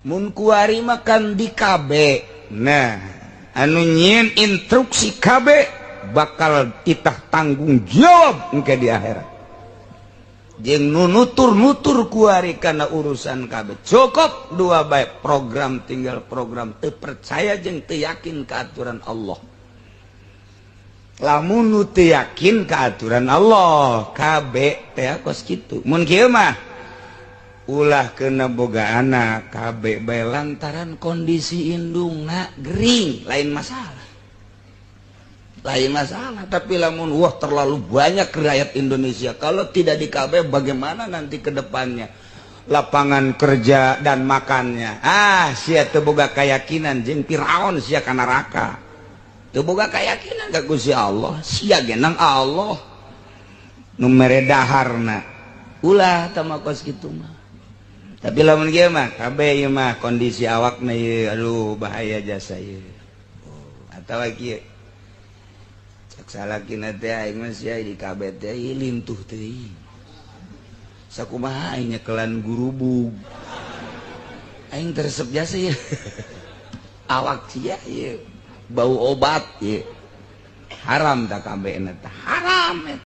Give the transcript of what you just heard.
mun kuari makan di KB. Nah, anu nyieun instruksi KB bakal kita tanggung jawab engke di akhirat. Jeung nu nutur-nutur kuari kana urusan KB. Cukup dua bae program, tinggal program teu percaya jeung teu yakin ka aturan Allah. Lamun nu teu yakin ka aturan Allah, KB teh kos kitu. Mun kieu mah ulah kena boga anak KB bae lantaran kondisi indungna gering, lain masalah. Tapi lamun wah terlalu banyak rakyat Indonesia, kalau tidak di KB bagaimana nanti ke depannya lapangan kerja dan makannya. Sia teu boga keyakinan jeung Firaun sia ka neraka. Teu boga keyakinan ka Gusti Allah, sia ge nang Allah nu mere daharna. Ulah tama kos kitu mah. Tapi lamun kieu mah KB ieu mah kondisi awakna ieu aduh bahaya jasa ieu. Atawa kieu salakina teh aing mah sia di KB teh lintuh teuing. Sakumaha aing nyekelan gurubug. Aing teresep jasa ieu. Awak sia ieu bau obat ieu. Haram tak KB na teh. Haram.